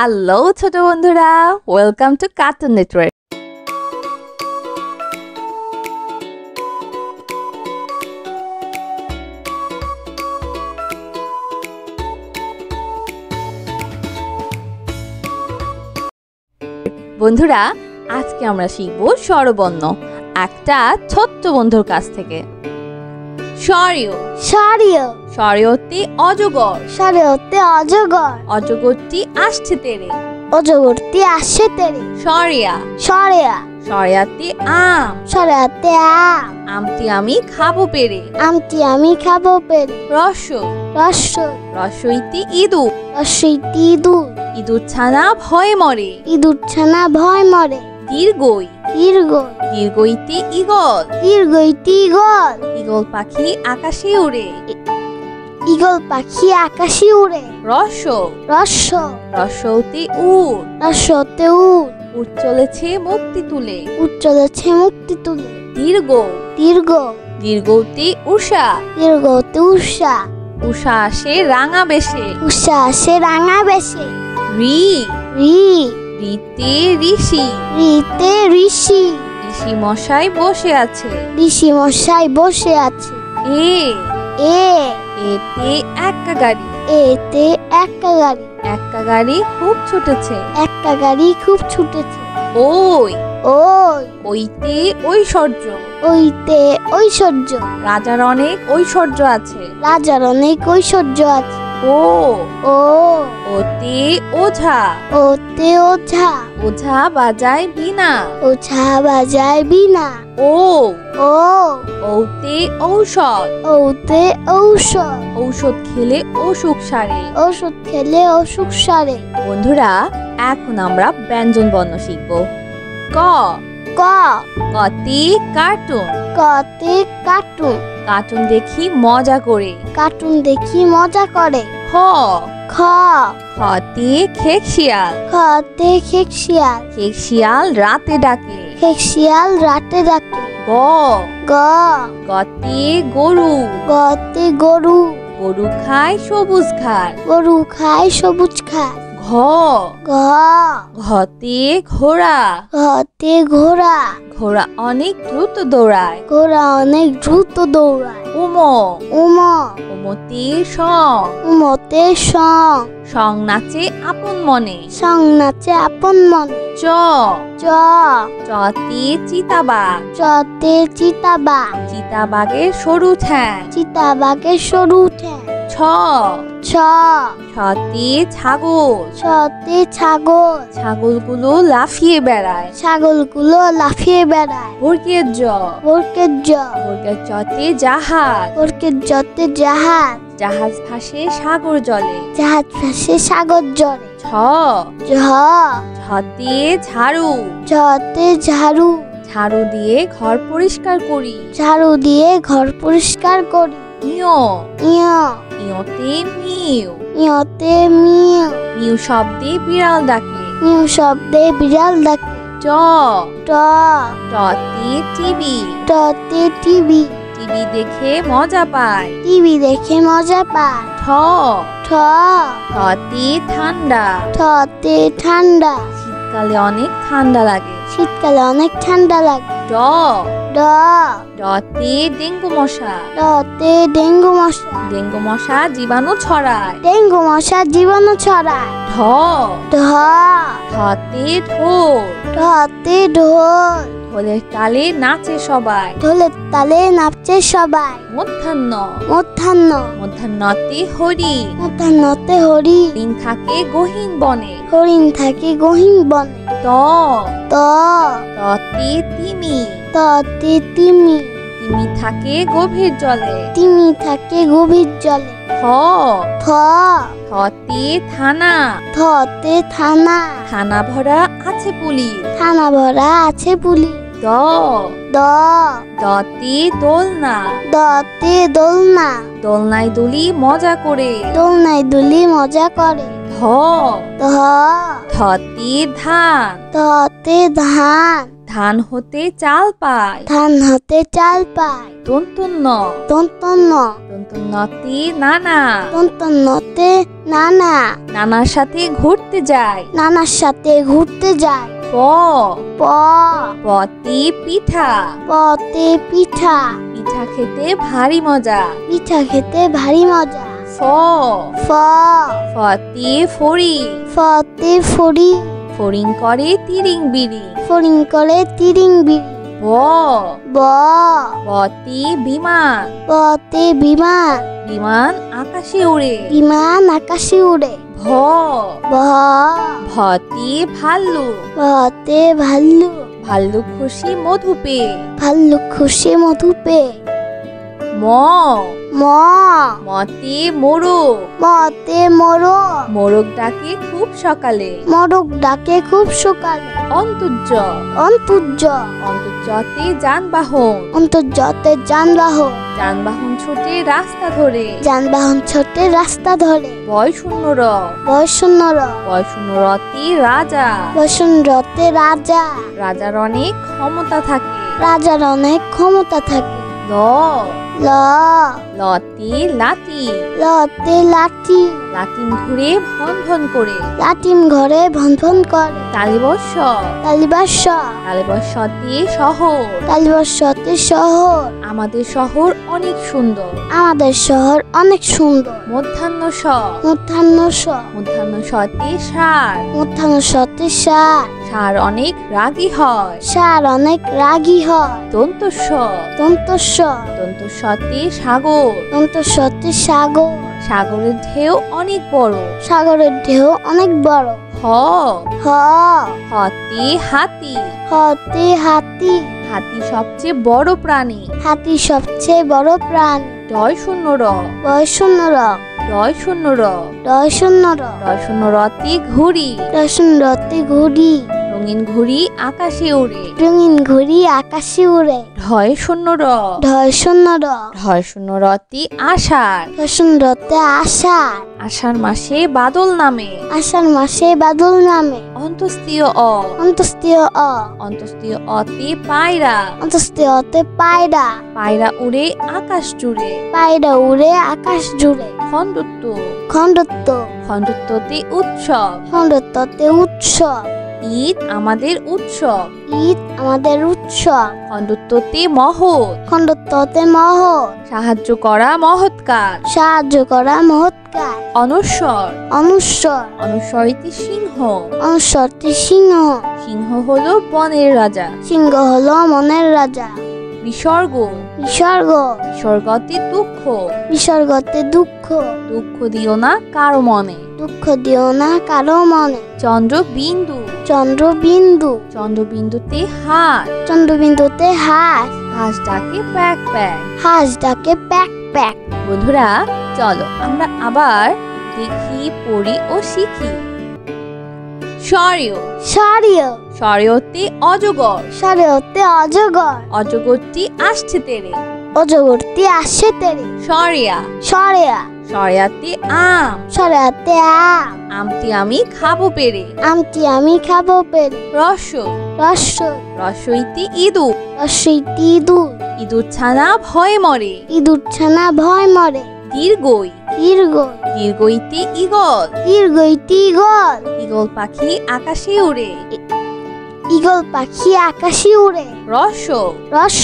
Hello ছোট বন্ধুরা, welcome to cartoon network. বন্ধুরা, আজকে আমরা শিখব স্বরবর্ণ একটা ছোট্ট বন্ধুর কাছ থেকে। স্বরীয় স্বরীয় স্বরীয়টি অজগর, স্বরীয়তে অজগর, অজগরটি আসছে তেরে। অজগরটি আসে তেরে। স্বরিয়া স্বরিয়া স্বরিয়াটি আম, স্বরিয়াতে আম, আমটি আমি খাবো পেরে। আমটি আমি খাবো পেরে। রস্য রস্যই রস্যইটি ইঁদুর, রস্যইটি ইঁদুর, ইঁদুর ছানা ভয়ে মরে। ইঁদুর ছানা ভয় মরে। দীর্ঘই দীর্ঘ দীর্ঘইটি ঈগল, দীর্ঘইটি ঈগল, ঈগল পাখি আকাশে উড়ে। ঈগল পাখি আকাশে উড়ে। রস্য রস্য রস্যৌতি উট, রস্যতে উট, উট চলেছে মুক্তি তুলে। উট চলেছে মুক্তি তুলে। দীর্ঘ দীর্ঘ দীর্ঘৌতি উষা, দীর্ঘতে উষা, উষা আসে রাঙা বেশে। উষা আসে রাঙা বেশে। রি রি রিতে ঋষি, রিতে ঋষি, ঋষি মশাই বসে আছে। ঋষি মশাই বসে আছে। এ এ এতে একা গাড়ি, এতে একটা গাড়ি, একা গাড়ি খুব ছুটেছে। একটা গাড়ি খুব ছুটেছে। ওই ওই ওইতে ঐশ্বর্য, ওইতে ঐশ্বর্য, রাজার অনেক ঐশ্বর্য আছে। রাজার অনেক ঐশ্বর্য আছে। ও ও ওতে ওঝা, ওতে ওঝা, ওঝা বাজায় বীণা। ওঝা বাজায় বীণা। ও ও ওতে ঔষধ, ওতে ঔষধ, ঔষধ খেলে অসুখ সারে। ওষুধ খেলে অসুখ সারে। বন্ধুরা, এখন আমরা ব্যঞ্জন বর্ণ শিখব। ক ক কতে কার্টুন, কতে কার্টুন, কার্টুন দেখি মজা করে। কার্টুন দেখি মজা করে। খ খ খতে খেক শিয়াল, খতে খেক শিয়াল, খেক শিয়াল রাতে ডাকে। খেক শিয়াল রাতে ডাকে। গ গ গতে গরু, গতে গরু, গরু খায় সবুজ ঘাস। গরু খায় সবুজ ঘাস। ঘ ঘ ঘতে ঘোড়া, ঘতে ঘোড়া, ঘোড়া অনেক দ্রুত দৌড়ায়। ঘোড়া অনেক দ্রুত দৌড়ায়। উম উম উমতে সং, উমতে সং, সং নাচে আপন মনে। সং নাচে আপন মনে। চ চ চতে চিতাবাঘ, চতে চিতাবাঘ, চিতাবাঘের সরু ঠ্যাং। চিতাবাঘের সরু ঠ্যাং। ছ ছ ছতে ছাগল, ছতে ছাগল, ছাগলগুলো লাফিয়ে বেড়ায়। ছাগলগুলো লাফিয়ে বেড়ায়। ভোরকের জ ভোরকের জ ভোরকের চতে জাহাজ, ভোরকের জতে জাহাজ, জাহাজ ভাসে সাগর জলে। জাহাজ ভাসে সাগর জলে। ছ ঝ ঝতে ঝাড়ু, ঝতে ঝাড়ু, ঝাড়ু দিয়ে ঘর পরিষ্কার করি। ঝাড়ু দিয়ে ঘর পরিষ্কার করি। ইয় ইয় ইয়তে মিউ, ইয়তে মিউ, মিউ শব্দে বিড়াল ডাকে। মিউ শব্দে বিড়াল ডাকে। ট ট টতে টিভি, টতে টিভি, টিভি দেখে মজা পায়। টিভি দেখে মজা পায়। ঠ ঠ ঠতে ঠান্ডা, ঠতে ঠান্ডা, শীতকালে অনেক ঠান্ডা লাগে। শীতকালে অনেক ঠান্ডা লাগে। ড ড ডতে ডেঙ্গু মশা, ডতে ডেঙ্গু মশা, ডেঙ্গু মশা জীবাণু ছড়ায়। ডেঙ্গু মশা জীবাণু ছড়ায়। ঢ ঢ ঢতে ঢোল, ঢতে ঢোল, ঢোলের তালে নাচে সবাই। ঢোলের তালে নাচে সবাই। মধ্যাহ্ন মধ্যাহ্ন মধ্যাহ্নতে হরিণ, মধ্যাহ্নতে হরিণ, হরিণ থাকে গহীন বনে। হরিণ থাকে গহীন বনে। ত ত ততে তিমি, ততে তিমি, তিমি থাকে গভীর জলে। তিমি থাকে গভীর জলে। থ থ থতে থানা, থতে থানা, থানা ভরা আছে পুলিশ। থানা ভরা আছে পুলিশ। দ দ দতে দোলনা, দতে দোলনা, দোলনায় দুলি মজা করে। দোলনায় দুলি মজা করে। ধ ধ ধতে ধান, ধতে ধান, ধান হতে চাল পায় ধান হতে চাল পায় দন্তন্য দন্তন্য দন্তন্যতে নানা দন্তন্যতে নানা নানার সাথে ঘুরতে যায় নানার সাথে ঘুরতে যায় প প পতি পিঠা পতে পিঠা পিঠা খেতে ভারী মজা পিঠা খেতে ভারী মজা ফ ফ ফতি ফড়ি ফতে ফড়ি ফড়িং করে তিরিং বিড়ি ফড়িং করে তিরিং বিড়ি ব ব বতি বিমান পতে বিমান বিমান আকাশে উড়ে বিমান আকাশে উড়ে ভ ভ ভতি ভাল্লুক ভতে ভাল্লুক ভাল্লুক খুশি মধু পেয়ে ভাল্লুক খুশি মধু পেয়ে ম ম মতে মোরগ মতে মোরগ মোরগ ডাকে খুব সকালে মোরগ ডাকে খুব সকালে অন্তর্য অন্তর্য অন্তর্যতে যানবাহন অন্তর্যতে যানবাহন যানবাহন ছুটে রাস্তা ধরে যানবাহন ছোটে রাস্তা ধরে বয় শূন্য র বয়সুন্নর বয় শূন্য রতি রাজা বসুন্ধরতে রাজা রাজার অনেক ক্ষমতা থাকে রাজার অনেক ক্ষমতা থাকে ল ল লতি লাতি লতে লাঠি লাতিন ঘুরে ভন ভন করে লাটিম ঘরে ভন ভন করে তালিবর্ষ তালিবাস তালিবর্ষতে শহর তালিবাসতে শহর আমাদের শহর অনেক সুন্দর আমাদের শহর অনেক সুন্দর মধ্যাহ্ন স মধ্যাহ্ন স মধ্যাহ্ন সতে সার মধ্যাহ্ন সতে সার সার অনেক রাগী হয় সার অনেক রাগী হয় দন্তস্ব দন্তস্ব দন্তস্বতে সাগর দন্তস্বতে সাগর সাগরের ঢেউ অনেক বড় সাগরের ঢেউ অনেক বড় হ হ হতে হাতি হতে হাতি হাতি সবচেয়ে বড় প্রাণী হাতি সবচেয়ে বড় প্রাণী ডয় শূন্য র বয়সুন্নর ডয় শূন্য র দয়সুন্নর ডয় শূন্য রতে ঘুড়ি দয়সুন্নরতে ঘুড়ি রঙিন ঘুড়ি আকাশে উড়ে রঙিন ঘুড়ি আকাশে উড়ে ঢয় শূন্য র ঢয়সুন্নর ঢয় শূন্য রতি আষাঢ় ঢয়সুন্নরতে আষাঢ় আষাঢ় মাসে বাদল নামে আষাঢ় মাসে বাদল নামে অন্তস্তীয় অ অন্তস্তীয় অ অন্তস্তীয় অতে পায়রা অন্তস্তীয়তে পায়রা পায়রা উড়ে আকাশ জুড়ে পায়রা উড়ে আকাশ জুড়ে খণ্ডত্ব খণ্ডত্ব খণ্ডত্বতে উৎসব খণ্ডত্বতে উৎসব ঈদ আমাদের উৎসব ঈদ আমাদের উৎসব খণ্ডত্বতে মহৎ খণ্ডত্বতে মহৎ সাহায্য করা মহৎ কাজ সাহায্য করা মহৎ কাজ অনস্বর অনুস্বর অনুস্বরিতে সিংহ অনুস্বরতে সিংহ সিংহ হলো বনের রাজা সিংহ হলো মনের রাজা বিসর্গ বিসর্গ বিসর্গতে দুঃখ বিসর্গতে দুঃখ দুঃখ দিও না কারো মনে দুঃখ দিও না কারো মনে চন্দ্রবিন্দু চন্দ্রবিন্দু চন্দ্রবিন্দুতে হাত চন্দ্রবিন্দুতে হাঁস হাঁস ডাকে প্যাক প্যাক হাঁস ডাকে প্যাক প্যাক বন্ধুরা চলো আমরা আবার দেখি পড়ি ও শিখি সরেও সারিয় সরেওতে অজগর সারিয়তে অজগর অজগরটি আসছে তেরে অজগরটি আসে তেরে সরেয়া সরেয়া সরেয়াতে আম সরেয়াতে আম আমটি আমি খাবো পেরে আমটি আমি খাবো পেরে রস রস রসইতে ইঁদুর রসইটি ইঁদুর ইঁদুর ছানা ভয়ে মরে ইঁদুর ছানা ভয় মরে দীর্ঘই দীর্ঘ দীর্ঘইতে ইগল দীর্ঘইটি ইগল ইগল পাখি আকাশে উড়ে ইগল পাখি আকাশে উড়ে রস রস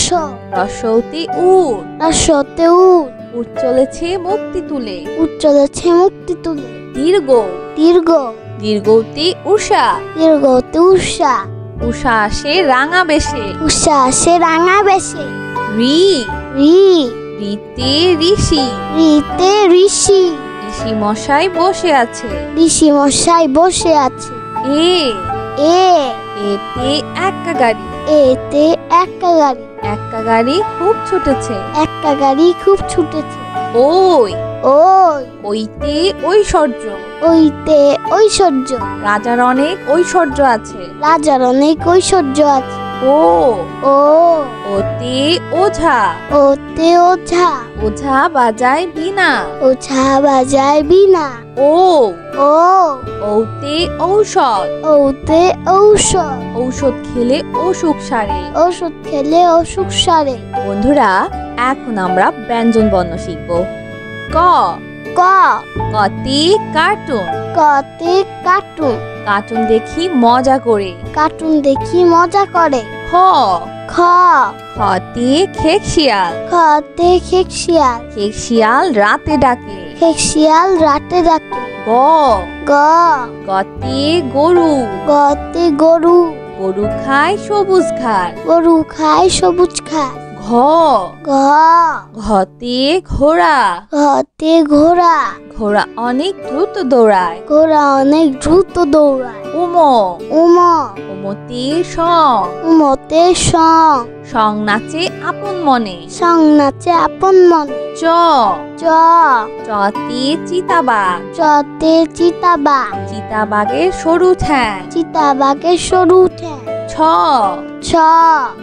রসৌতে উট রসতে উট উট চলেছে মুক্তি তুলে উট চলেছে মুক্তি তুলে দীর্ঘ দীর্ঘ দীর্ঘতে উষা দীর্ঘতে উষা উষা আসে রাঙা বেশে উষা আসে রাঙা বেশে রি রি রিতে ঋষি রিতে ঋষি ঋষি মশাই বসে আছে ঋষি মশাই বসে আছে এ এ এতে একা গাড়ি এতে একটা গাড়ি একা গাড়ি খুব ছুটেছে একটা গাড়ি খুব ছুটেছে ওই ওই ওইতে ঐশ্বর্য ওইতে ঐশ্বর্য রাজার অনেক ঐশ্বর্য আছে রাজার অনেক ঐশ্বর্য আছে ও ও ওতে ওঝা ওতে ওঝা ওঝা বাজায় বীণা ওঝা বাজায় বীণা ও ও ওতে ঔষধ ওতে ঔষধ ঔষধ খেলে অসুখ সারে ওষুধ খেলে অসুখ সারে। বন্ধুরা এখন আমরা ব্যঞ্জন বর্ণ শিখব। ক ক কতে কার্টুন কতে কার্টুন কার্টুন দেখি মজা করে। কার্টুন দেখি মজা করে। খ খ খতে খেক শিয়াল খতে খেক শিয়াল খেক শিয়াল রাতে ডাকে। খেক শিয়াল রাতে ডাকে। গ গ গতে গরু গতে গরু গরু খায় সবুজ ঘাস। গরু খায় সবুজ ঘাস। ঘ ঘ ঘতে ঘোড়া ঘতে ঘোড়া ঘোড়া অনেক দ্রুত দৌড়ায়। ঘোড়া অনেক দ্রুত দৌড়ায়। উম উম উমতে সং উমতে সং সং নাচে আপন মনে। সং নাচে আপন মনে। চ চ চতে চিতাবাঘ চতে চিতাবাঘ চিতাবাঘের সরু ঠ্যাং। চিতাবাঘের সরু ঠ্যাং। ছ ছ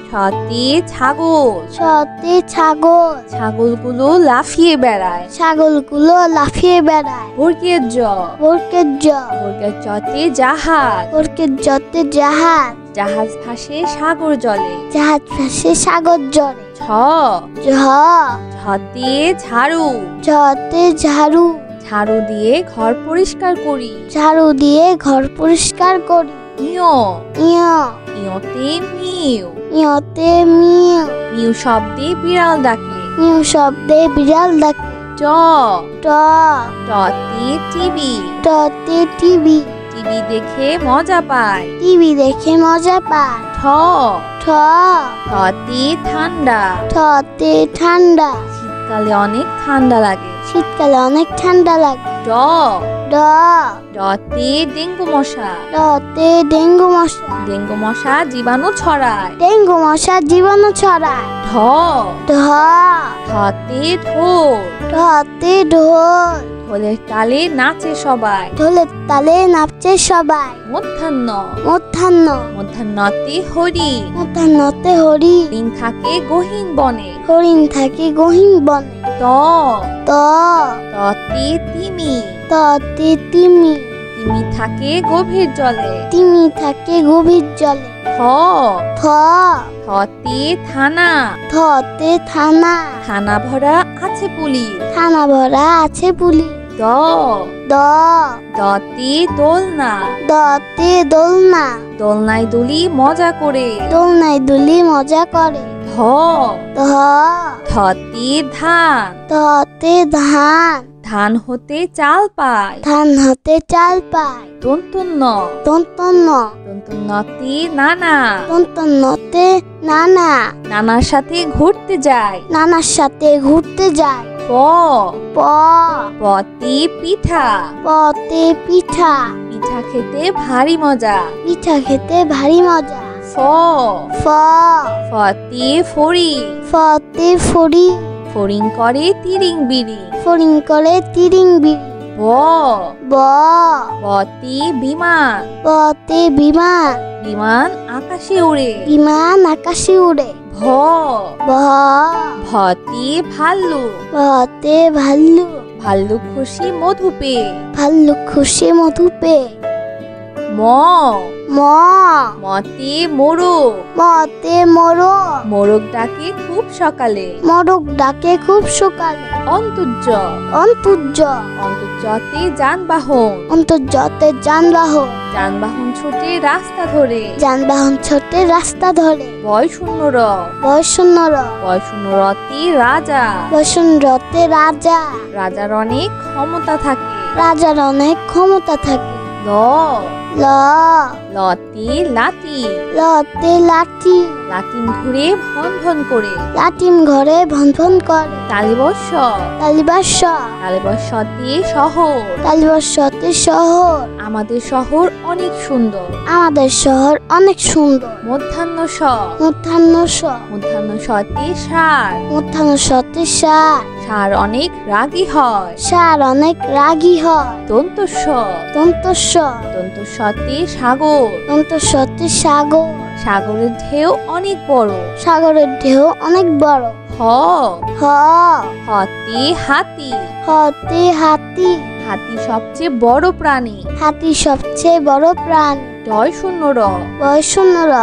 ছতে ছাগল ছতে ছাগল ছাগলগুলো লাফিয়ে বেড়ায়। ছাগলগুলো লাফিয়ে বেড়ায়। বর্গের জ বর্গের জ বর্গের চতে জাহাজ বর্গের জতে জাহাজ জাহাজ ভাসে সাগর জলে। জাহাজ ভাসে সাগর জলে। ছ ঝ ঝতে ঝাড়ু ঝতে ঝাড়ু ঝাড়ু দিয়ে ঘর পরিষ্কার করি। ঝাড়ু দিয়ে ঘর পরিষ্কার করি। ইয় ইয় ইয়তে মিউ ইয়তে মিউ মিউ শব্দে বিড়াল ডাকে। মিউ শব্দে বিড়াল ডাকে। ট ট টতে টিভি টতে টিভি টিভি দেখে মজা পায়। টিভি দেখে মজা পায়। ঠ ঠ ঠতে ঠান্ডা ঠতে ঠান্ডা শীতকালে অনেক ঠান্ডা লাগে। শীতকালে অনেক ঠান্ডা লাগে। ড ড ডতে ডেঙ্গু মশা ডতে ডেঙ্গু মশা ডেঙ্গু মশা জীবাণু ছড়ায়। ডেঙ্গু মশা জীবাণু ছড়ায়। ঢ ঢ ঢতে ঢোল ঢতে ঢোল ঢোলের তালে নাচে সবাই। ঢোলের তালে নাচে সবাই। মধ্যাহ্ন মধ্যাহ্ন মধ্যাহ্নতে হরিণ মধ্যাহ্নতে হরিণ হরিণ থাকে গহীন বনে। হরিণ থাকে গহীন বনে। ত ত ততে তিমি ততে তিমি তিমি থাকে গভীর জলে। তিমি থাকে গভীর জলে। থ থ থতে থানা থতে থানা থানা ভরা আছে পুলিশ। থানা ভরা আছে পুলিশ। দ দ দতে দোলনা দতে দোলনা দোলনায় দুলি মজা করে। দোলনায় দুলি মজা করে। ধ ধ ধতে ধান ধতে ধান ধান হতে চাল পায়। ধান হতে চাল পায়। দন্তন্য দন্তন্য দন্তন্যতে নানা দন্তন্যতে নানা নানার সাথে ঘুরতে যায়। নানার সাথে ঘুরতে যায়। প প পতে পিঠা পতে পিঠা পিঠা খেতে ভারী মজা। পিঠা খেতে ভারী মজা। ফ ফ ফতে ফড়িং ফতে ফড়ি ফড়িং করে তিরিং বিড়ি। ফড়িং করে তিরিং বিড়ি। ব ব বতে বিমান বতে বিমান বিমান আকাশে উড়ে। বিমান আকাশে উড়ে। ভ ভ ভতে ভাল্লুক ভতে ভাল্লুক ভাল্লুক খুশি মধু পেয়ে। ভাল্লুক খুশি মধু পেয়ে। ম ম মতে মোরগ মতে মোরগ মোরগ ডাকে খুব সকালে। মোরগ ডাকে খুব সকালে। অন্তর্য অন্তর্য অন্তর্যতে যানবাহন অন্তর্যতে যানবাহন যানবাহন ছুটে রাস্তা ধরে। যানবাহন ছোটে রাস্তা ধরে। বয় শূন্য র বয়শূন্য র বয় শূন্য রতে রাজা বসুন্ধরতে রাজা রাজার অনেক ক্ষমতা থাকে। রাজার অনেক ক্ষমতা থাকে। ল ল লতে লাতি লতে লাঠি লাটিম ঘুরে ভন ভন করে। লাটিম ঘরে ভন ভন করে। তালিবর্ষ তালিবাস তালিবর্ষতে শহর তালিবাসতে শহর আমাদের শহর অনেক সুন্দর। আমাদের শহর অনেক সুন্দর। মধ্যাহ্ন স মধ্যাহ্ন স মধ্যাহ্ন সতে সার মধ্যাহ্ন সতে সার ষাঁড় অনেক রাগী হয়। ষাঁড় অনেক রাগী হয়। দন্ত স। দন্ত স। দন্ত সতে সাগর। দন্ত সতে সাগর। সাগরের ঢেউ অনেক বড়। সাগরের ঢেউ অনেক বড়। হ। হ। হতে হাতি। হতে হাতি। হাতি সবচেয়ে বড় প্রাণী। হাতি সবচেয়ে বড় প্রাণী। ডয় শূন্য র। ডয় শূন্য র।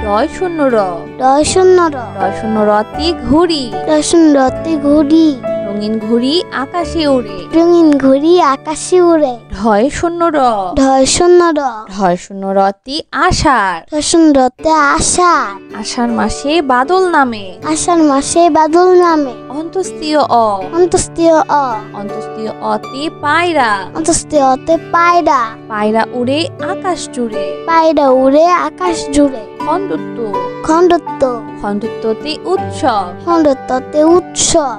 ডয় শূন্য র। ডয় শূন্য র। ডয় শূন্য রতে ঘুড়ি। ডয় শূন্য রতে ঘুড়ি। রঙিন ঘুড়ি আকাশে ওড়ে। রঙিন ঘুড়ি আকাশে উড়ে। ঢয় শূন্য র। ঢয় শূন্য র। ঢয় শূন্য রতে আষাঢ়। ঢয় শূন্য রতে আষাঢ়। আষাঢ় মাসে বাদল নামে। আষাঢ় মাসে বাদল নামে। অন্তস্তীয় অ। অন্তস্তীয় অ। অন্তস্তীয় অতে পায়রা। অন্তস্তীয় অতে পায়রা। পায়রা উড়ে আকাশ জুড়ে। পায়রা উড়ে আকাশ জুড়ে। খণ্ডত্ব। খণ্ডত্ব। খণ্ডত্বতে উৎসব। খণ্ডত্বতে উৎসব।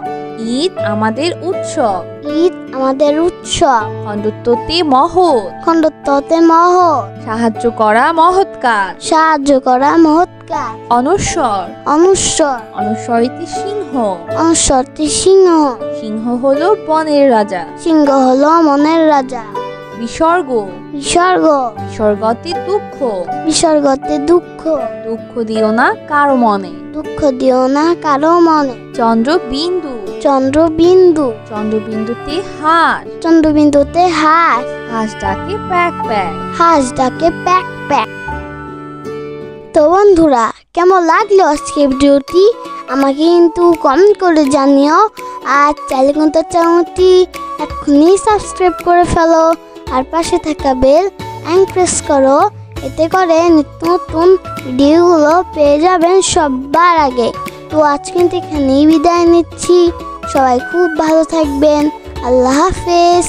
ঈদ আমাদের উৎসব। ঈদ আমাদের উৎসব। খণ্ডত্বতে মহৎ। খণ্ডত্বতে মহৎ। সাহায্য করা মহৎ কাজ। সাহায্য করা মহৎ কাজ। অনস্বর। অনুস্বর। অনস্বরিতে সিংহ। অনুস্বরতে সিংহ। সিংহ হলো বনের রাজা। সিংহ হলো মনের রাজা। বিসর্গ। বিসর্গ। বিসর্গতে দুঃখ। বিসর্গতে দুঃখ। দুঃখ দিও না কারো মনে। দুঃখ দিও না কারো মনে। চন্দ্রবিন্দু। চন্দ্রবিন্দু। চন্দ্রবিন্দুতে হাঁস। চন্দ্রবিন্দুতে হাঁস। হাঁস ডাকে প্যাক প্যাক। হাঁস ডাকে প্যাক প্যাক। তো বন্ধুরা, কেমন লাগলো আজকে ভিডিওটি আমাকে কিন্তু কমেন্ট করে জানিও। আর চাইলে কিন্তু চ্যানেলটি এখনই সাবস্ক্রাইব করে ফেলো আর পাশে থাকা বেল প্রেস করো। এতে করে নিত্য নতুন ভিডিওগুলো পেয়ে যাবেন সবার আগে। তো আজ কিন্তু এখানেই বিদায় নিচ্ছি। সবাই খুব ভালো থাকবেন। আল্লাহ হাফেজ।